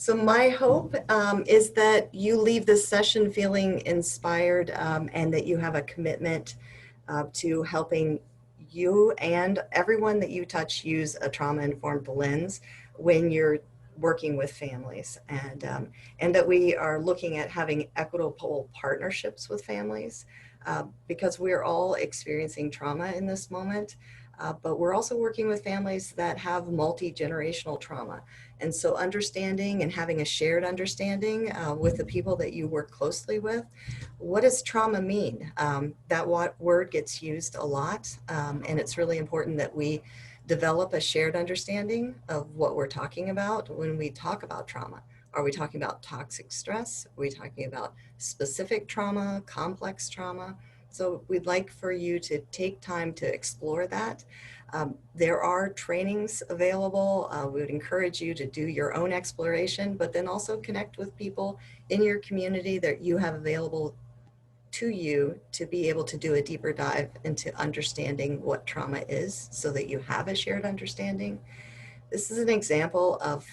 So my hope is that you leave this session feeling inspired and that you have a commitment to helping you and everyone that you touch use a trauma-informed lens when you're working with families, and that we are looking at having equitable partnerships with families because we're all experiencing trauma in this moment. But we're also working with families that have multi-generational trauma. And so understanding and having a shared understanding with the people that you work closely with, what does trauma mean? That word gets used a lot, and it's really important that we develop a shared understanding of what we're talking about when we talk about trauma. Are we talking about toxic stress? Are we talking about specific trauma, complex trauma? So we'd like for you to take time to explore that. There are trainings available. We would encourage you to do your own exploration, but then also connect with people in your community that you have available to you to be able to do a deeper dive into understanding what trauma is so that you have a shared understanding. This is an example of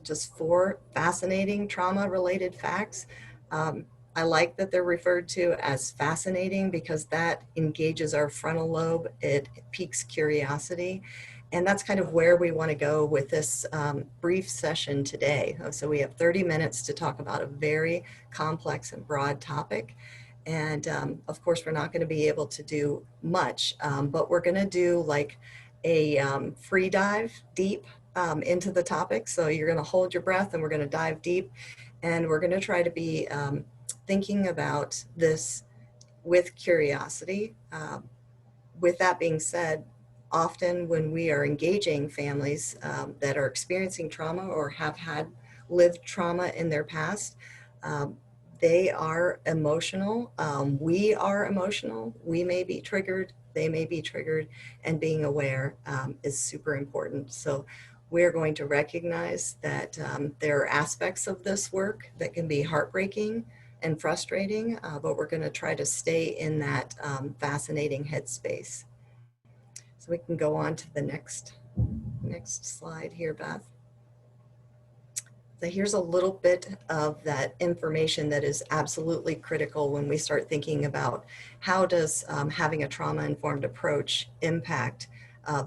just 4 fascinating trauma-related facts. I like that they're referred to as fascinating because that engages our frontal lobe. It piques curiosity. And that's kind of where we want to go with this brief session today. So we have 30 minutes to talk about a very complex and broad topic. And of course, we're not going to be able to do much, but we're going to do like a free dive deep into the topic. So you're going to hold your breath and we're going to dive deep, and we're going to try to be thinking about this with curiosity. With that being said, often when we are engaging families that are experiencing trauma or have had lived trauma in their past, they are emotional. We are emotional. We may be triggered. They may be triggered, and being aware is super important. So we're going to recognize that there are aspects of this work that can be heartbreaking and frustrating, but we're going to try to stay in that fascinating headspace. So we can go on to the next slide here, Beth. So here's a little bit of that information that is absolutely critical when we start thinking about how does having a trauma-informed approach impact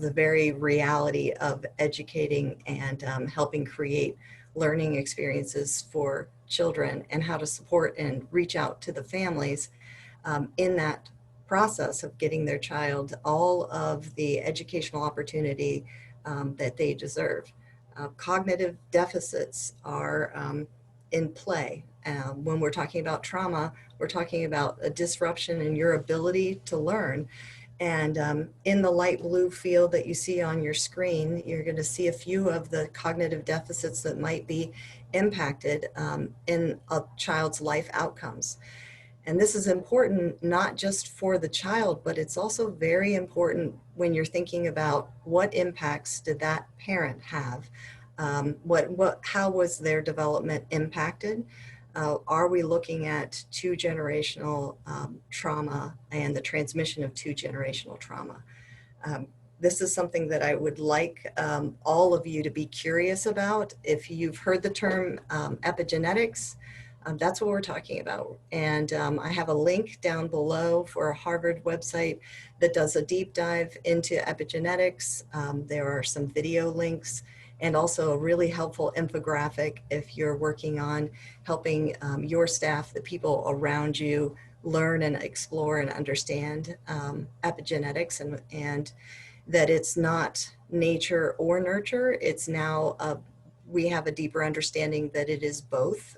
the very reality of educating and helping create learning experiences for children, and how to support and reach out to the families in that process of getting their child all of the educational opportunity that they deserve. Cognitive deficits are in play. When we're talking about trauma, we're talking about a disruption in your ability to learn. And in the light blue field that you see on your screen, you're going to see a few of the cognitive deficits that might be impacted in a child's life outcomes. And this is important not just for the child, but it's also very important when you're thinking about what impacts did that parent have? How was their development impacted? Are we looking at 2-generational trauma and the transmission of 2-generational trauma? This is something that I would like all of you to be curious about. If you've heard the term epigenetics, that's what we're talking about. And I have a link down below for a Harvard website that does a deep dive into epigenetics. There are some video links and also a really helpful infographic if you're working on helping your staff, the people around you, learn and explore and understand epigenetics, and that it's not nature or nurture. It's now, we have a deeper understanding that it is both.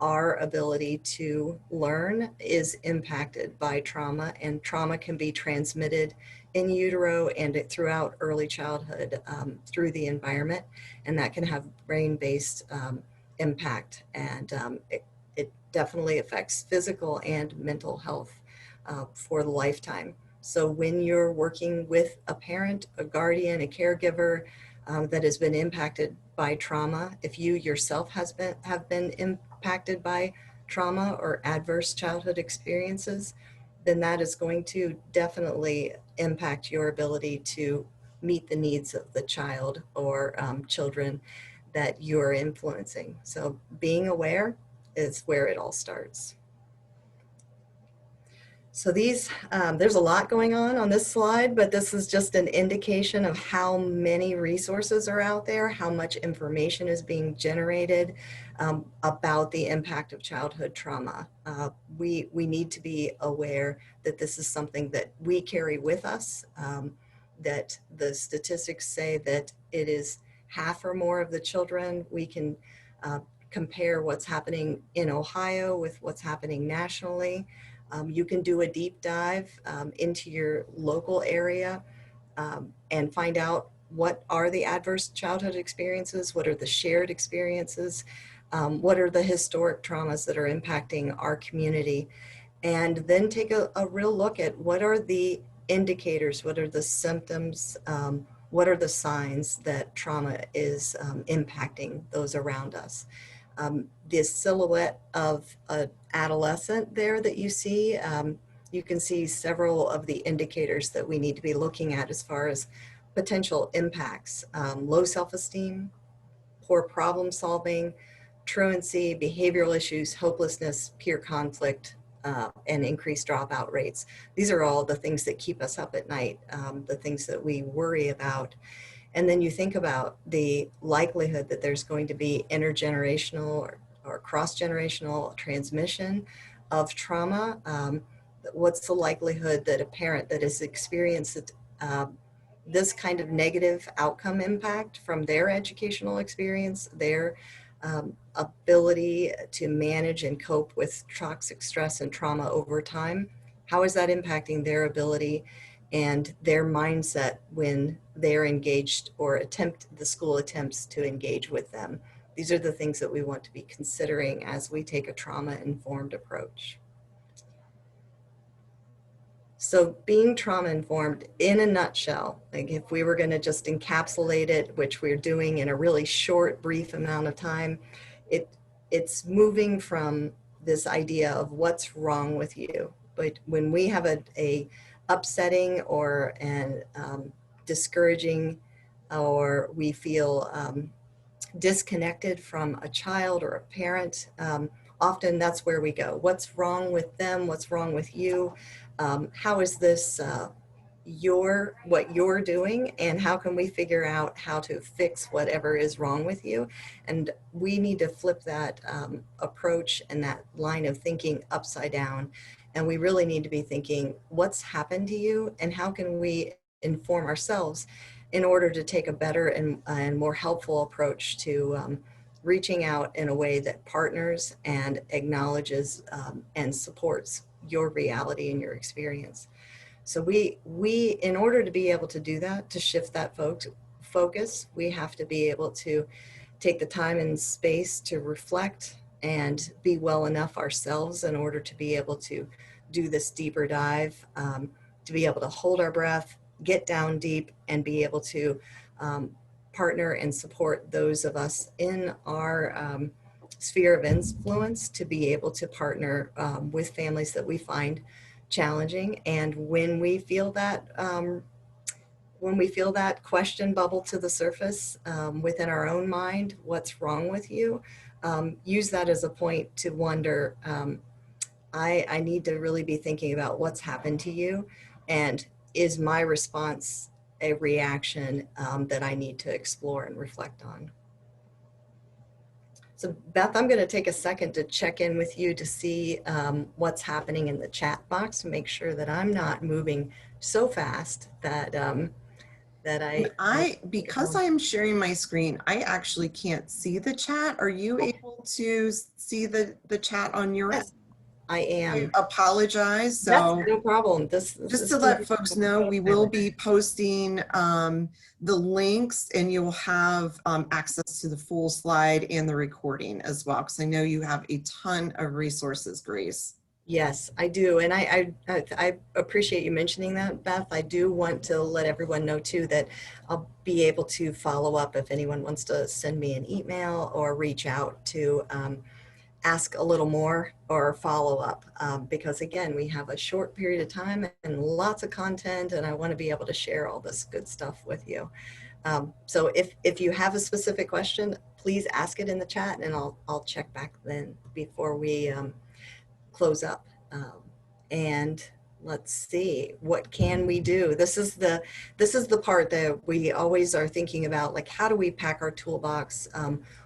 Our ability to learn is impacted by trauma, and trauma can be transmitted in utero and throughout early childhood through the environment, and that can have brain-based impact, and it definitely affects physical and mental health for the lifetime. So when you're working with a parent, a guardian, a caregiver that has been impacted by trauma, if you yourself have been impacted by trauma or adverse childhood experiences, then that is going to definitely impact your ability to meet the needs of the child or children that you're influencing. So being aware is where it all starts. So there's a lot going on this slide, but this is just an indication of how many resources are out there, how much information is being generated about the impact of childhood trauma. We need to be aware that this is something that we carry with us, that the statistics say that it is half or more of the children. We can compare what's happening in Ohio with what's happening nationally. You can do a deep dive into your local area and find out what are the adverse childhood experiences, what are the shared experiences, what are the historic traumas that are impacting our community, and then take a real look at what are the indicators, what are the symptoms, what are the signs that trauma is impacting those around us. This silhouette of an adolescent there that you see, you can see several of the indicators that we need to be looking at as far as potential impacts. Low self-esteem, poor problem solving, truancy, behavioral issues, hopelessness, peer conflict, and increased dropout rates. These are all the things that keep us up at night, the things that we worry about. And then you think about the likelihood that there's going to be intergenerational or cross-generational transmission of trauma. What's the likelihood that a parent that has experienced this kind of negative outcome impact from their educational experience, their ability to manage and cope with toxic stress and trauma over time, how is that impacting their ability and their mindset when they're engaged or the school attempts to engage with them? These are the things that we want to be considering as we take a trauma-informed approach. So being trauma-informed, in a nutshell, like if we were going to just encapsulate it, which we're doing in a really short, brief amount of time, it's moving from this idea of what's wrong with you. But when we have a upsetting or an discouraging, or we feel disconnected from a child or a parent, often that's where we go. What's wrong with them? What's wrong with you? How is this what you're doing, and how can we figure out how to fix whatever is wrong with you? And we need to flip that approach and that line of thinking upside down. And we really need to be thinking, what's happened to you, and how can we inform ourselves in order to take a better and more helpful approach to reaching out in a way that partners and acknowledges and supports your reality and your experience. So we, in order to be able to do that, to shift that focus, we have to be able to take the time and space to reflect and be well enough ourselves in order to be able to do this deeper dive, to be able to hold our breath, get down deep, and be able to partner and support those of us in our sphere of influence to be able to partner with families that we find challenging. And when we feel that question bubble to the surface within our own mind, what's wrong with you? Use that as a point to wonder, I need to really be thinking about what's happened to you, and is my response a reaction that I need to explore and reflect on? So Beth, I'm going to take a second to check in with you to see what's happening in the chat box, to make sure that I'm not moving so fast that because I am sharing my screen, I actually can't see the chat. Are you able to see the chat on your end? I am. I apologize. So that's no problem. Just to let folks know, we will be posting the links, and you'll have access to the full slide and the recording as well, because I know you have a ton of resources, Grace. Yes, I do. And I appreciate you mentioning that, Beth. I do want to let everyone know too that I'll be able to follow up if anyone wants to send me an email or reach out to ask a little more or follow up, because again, we have a short period of time and lots of content, and I want to be able to share all this good stuff with you. So if you have a specific question, please ask it in the chat, and I'll check back then before we close up. And let's see, what can we do? This is the part that we always are thinking about, like, how do we pack our toolbox?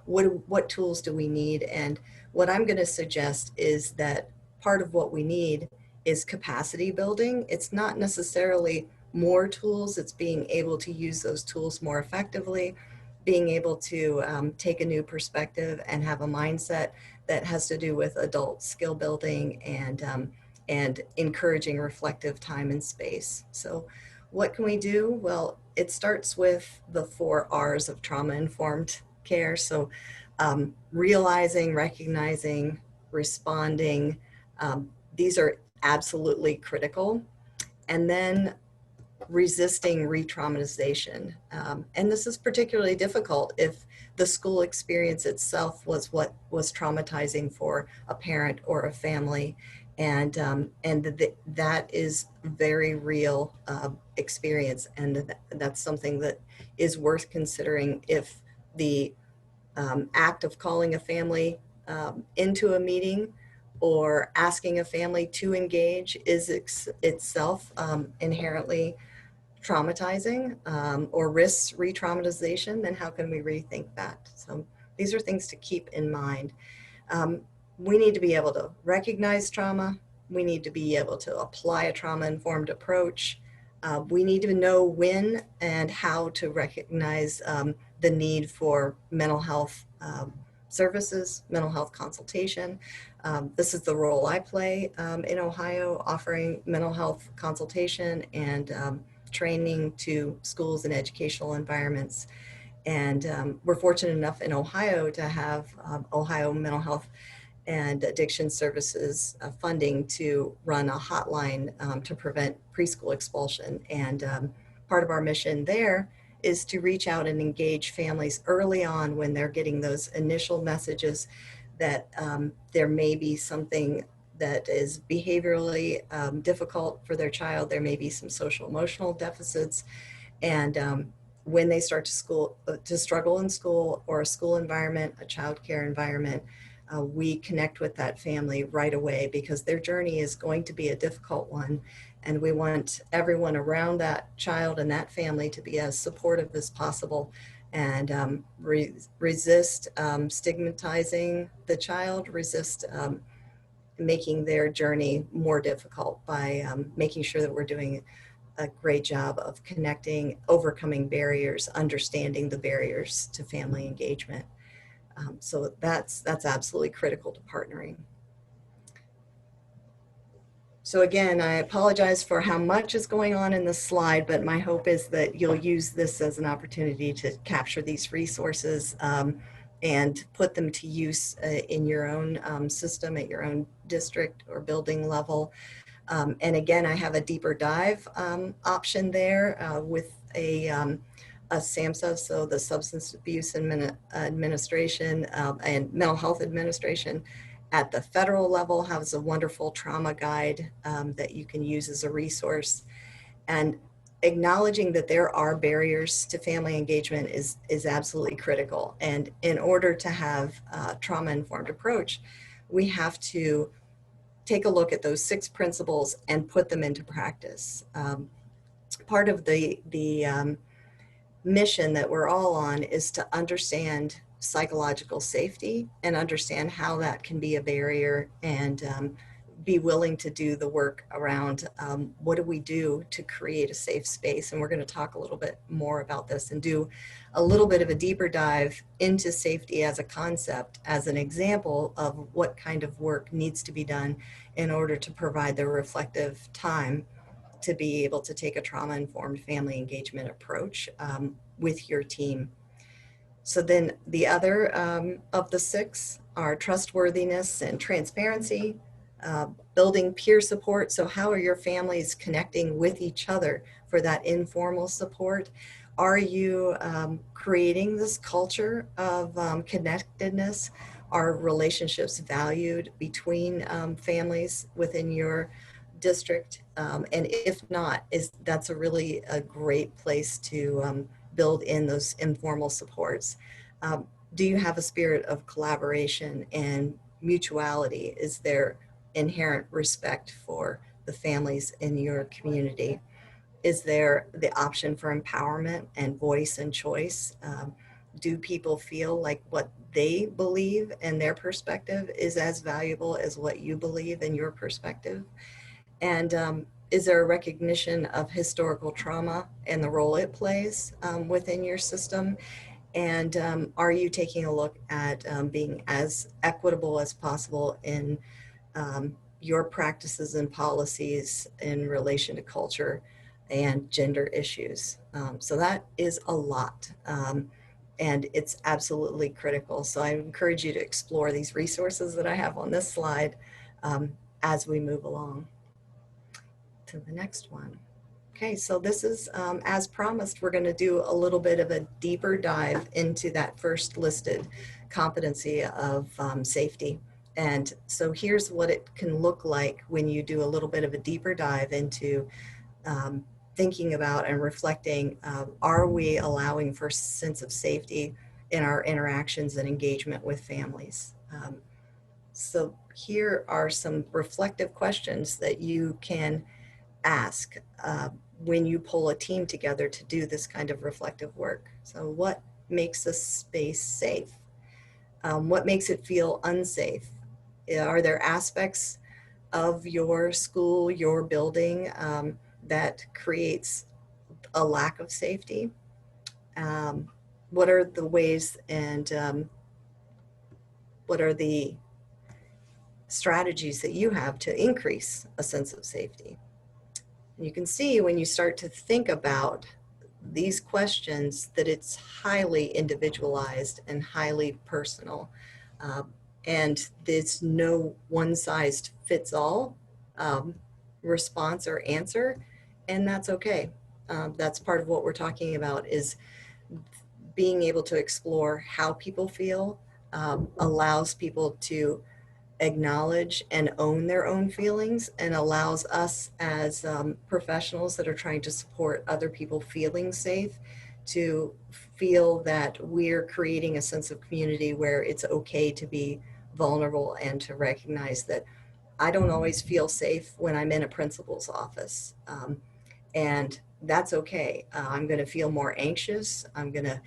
What tools do we need? And what I'm going to suggest is that part of what we need is capacity building. It's not necessarily more tools, it's being able to use those tools more effectively, being able to take a new perspective and have a mindset that has to do with adult skill building and encouraging reflective time and space. So what can we do? Well, it starts with the 4 R's of trauma-informed care. So realizing, recognizing, responding, these are absolutely critical. And then resisting re-traumatization. And this is particularly difficult if the school experience itself was what was traumatizing for a parent or a family. And that is very real experience. And that's something that is worth considering if the act of calling a family into a meeting or asking a family to engage is itself inherently traumatizing or risks re-traumatization, then how can we rethink that? So these are things to keep in mind. We need to be able to recognize trauma. We need to be able to apply a trauma-informed approach. We need to know when and how to recognize the need for mental health services, mental health consultation. This is the role I play in Ohio, offering mental health consultation and training to schools and educational environments. And we're fortunate enough in Ohio to have Ohio Mental Health and Addiction Services funding to run a hotline to prevent preschool expulsion. And part of our mission there is to reach out and engage families early on when they're getting those initial messages that there may be something that is behaviorally difficult for their child. There may be some social emotional deficits. And when they start to struggle in school or a school environment, a childcare environment, we connect with that family right away because their journey is going to be a difficult one. And we want everyone around that child and that family to be as supportive as possible and resist stigmatizing the child, resist making their journey more difficult by making sure that we're doing a great job of connecting, overcoming barriers, understanding the barriers to family engagement. So that's absolutely critical to partnering. So again, I apologize for how much is going on in this slide, but my hope is that you'll use this as an opportunity to capture these resources and put them to use in your own system, at your own district or building level. And again, I have a deeper dive option there with a SAMHSA, so the Substance Abuse Administration and Mental Health Administration at the federal level has a wonderful trauma guide that you can use as a resource. And acknowledging that there are barriers to family engagement is absolutely critical. And in order to have a trauma-informed approach, we have to take a look at those 6 principles and put them into practice. Part of the mission that we're all on is to understand psychological safety and understand how that can be a barrier and be willing to do the work around what do we do to create a safe space. And we're going to talk a little bit more about this and do a little bit of a deeper dive into safety as a concept, as an example of what kind of work needs to be done in order to provide the reflective time to be able to take a trauma-informed family engagement approach with your team. So then the other of the 6 are trustworthiness and transparency, building peer support. So how are your families connecting with each other for that informal support? Are you creating this culture of connectedness? Are relationships valued between families within your district? And if not, that's a great place to build in those informal supports. Do you have a spirit of collaboration and mutuality? Is there inherent respect for the families in your community? Is there the option for empowerment and voice and choice? Do people feel like what they believe and their perspective is as valuable as what you believe in your perspective? And is there a recognition of historical trauma and the role it plays within your system? And are you taking a look at being as equitable as possible in your practices and policies in relation to culture and gender issues? So that is a lot. And it's absolutely critical. So I encourage you to explore these resources that I have on this slide as we move along to the next one. Okay, so this is, as promised, we're going to do a little bit of a deeper dive into that first listed competency of safety. And so here's what it can look like when you do a little bit of a deeper dive into thinking about and reflecting, are we allowing for a sense of safety in our interactions and engagement with families? So here are some reflective questions that you can ask when you pull a team together to do this kind of reflective work. So what makes a space safe? What makes it feel unsafe? Are there aspects of your school, your building that creates a lack of safety? What are the ways and what are the strategies that you have to increase a sense of safety? And you can see when you start to think about these questions that it's highly individualized and highly personal. And there's no one size fits all response or answer, and that's okay. That's part of what we're talking about, is being able to explore how people feel, allows people to acknowledge and own their own feelings, and allows us as professionals that are trying to support other people feeling safe to feel that we're creating a sense of community where it's okay to be vulnerable and to recognize that I don't always feel safe when I'm in a principal's office. And that's okay. I'm going to feel more anxious. I'm going to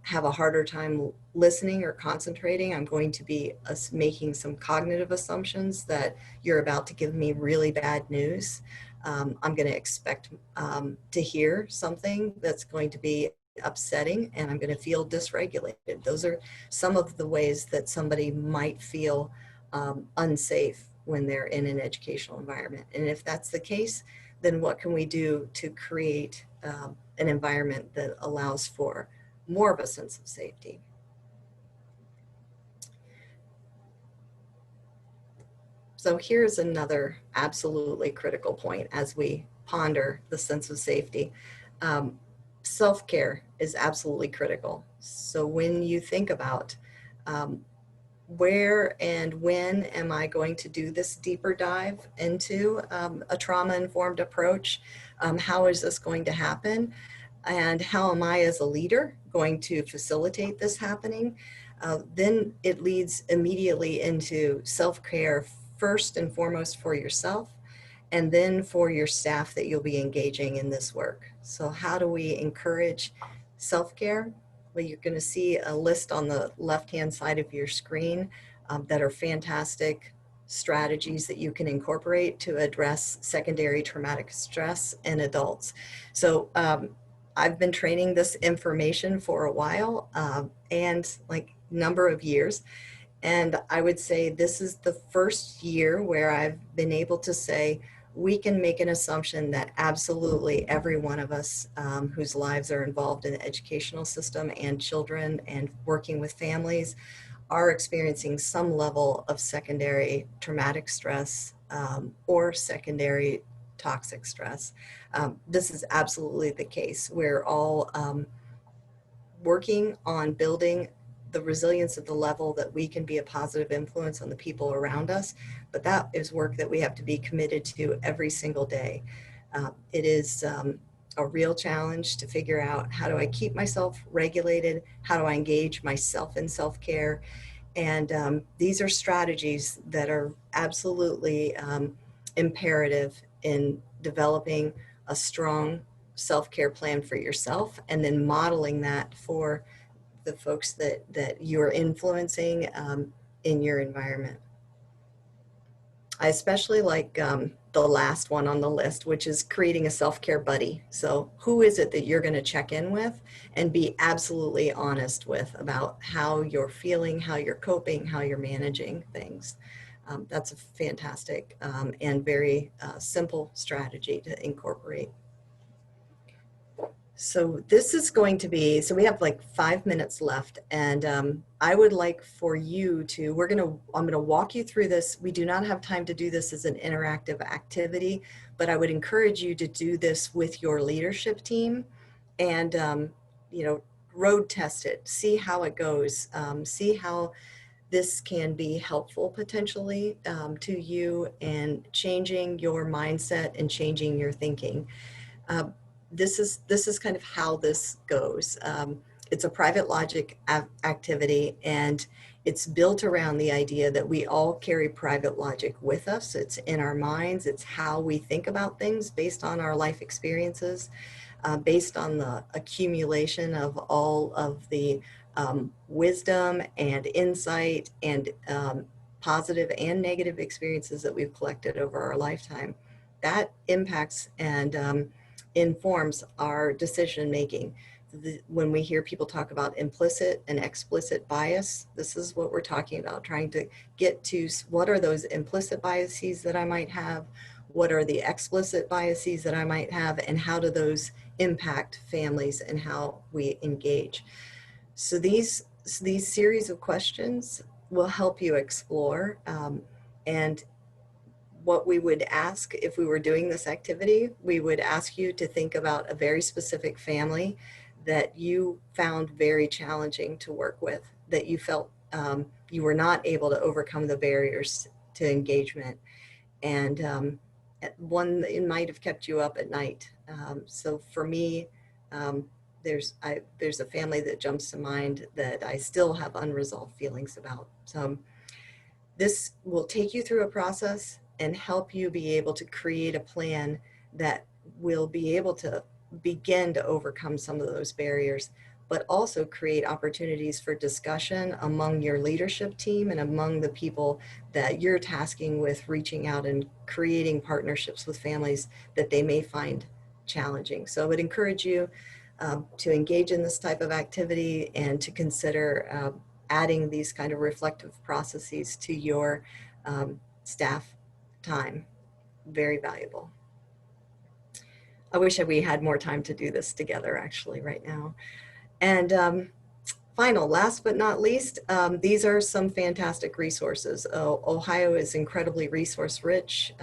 have a harder time listening or concentrating. I'm going to be making some cognitive assumptions that you're about to give me really bad news. I'm going to expect to hear something that's going to be upsetting, and I'm going to feel dysregulated. Those are some of the ways that somebody might feel unsafe when they're in an educational environment. And if that's the case, then what can we do to create an environment that allows for more of a sense of safety? So here's another absolutely critical point as we ponder the sense of safety. Self-care is absolutely critical. So when you think about where and when am I going to do this deeper dive into a trauma-informed approach? How is this going to happen? And how am I as a leader going to facilitate this happening? Then it leads immediately into self-care, first and foremost for yourself, and then for your staff that you'll be engaging in this work. So how do we encourage self-care? Well, you're going to see a list on the left-hand side of your screen that are fantastic strategies that you can incorporate to address secondary traumatic stress in adults. So I've been training this information for a while and like number of years. And I would say this is the first year where I've been able to say, we can make an assumption that absolutely every one of us whose lives are involved in the educational system and children and working with families are experiencing some level of secondary traumatic stress or secondary toxic stress. This is absolutely the case. We're all working on building the resilience at the level that we can be a positive influence on the people around us. But that is work that we have to be committed to every single day. It is a real challenge to figure out, how do I keep myself regulated? How do I engage myself in self-care? And these are strategies that are absolutely imperative in developing a strong self-care plan for yourself, and then modeling that for the folks that you're influencing in your environment. I especially like the last one on the list, which is creating a self-care buddy. So who is it that you're going to check in with and be absolutely honest with about how you're feeling, how you're coping, how you're managing things. That's a fantastic and very simple strategy to incorporate. So this is going to be, so we have like 5 minutes left, and I would like for you to, I'm gonna walk you through this. We do not have time to do this as an interactive activity, but I would encourage you to do this with your leadership team and, you know, road test it, see how it goes, see how this can be helpful potentially to you and changing your mindset and changing your thinking. Uh, this is kind of how this goes. It's a private logic activity, and it's built around the idea that we all carry private logic with us. It's in our minds. It's how we think about things based on our life experiences, based on the accumulation of all of the wisdom and insight and positive and negative experiences that we've collected over our lifetime. That impacts and informs our decision making. When we hear people talk about implicit and explicit bias, this is what we're talking about, trying to get to what are those implicit biases that I might have, what are the explicit biases that I might have, and how do those impact families and how we engage. So these series of questions will help you explore, and what we would ask if we were doing this activity, we would ask you to think about a very specific family that you found very challenging to work with, that you felt you were not able to overcome the barriers to engagement, and one that might have kept you up at night. So for me, there's a family that jumps to mind that I still have unresolved feelings about. So this will take you through a process and help you be able to create a plan that will be able to begin to overcome some of those barriers, but also create opportunities for discussion among your leadership team and among the people that you're tasking with reaching out and creating partnerships with families that they may find challenging. So I would encourage you to engage in this type of activity and to consider adding these kind of reflective processes to your staff time. Very valuable. I wish we had more time to do this together actually right now. And last but not least, these are some fantastic resources. Ohio is incredibly resource rich.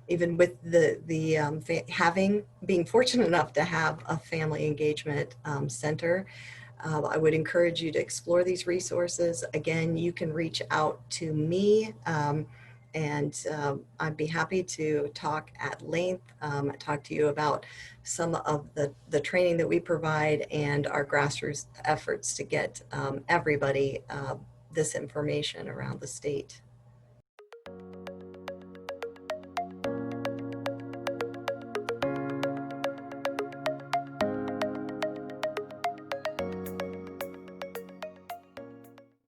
Even with being fortunate enough to have a family engagement center, I would encourage you to explore these resources. Again, you can reach out to me, and I'd be happy to talk at length, talk to you about some of the training that we provide and our grassroots efforts to get everybody this information around the state.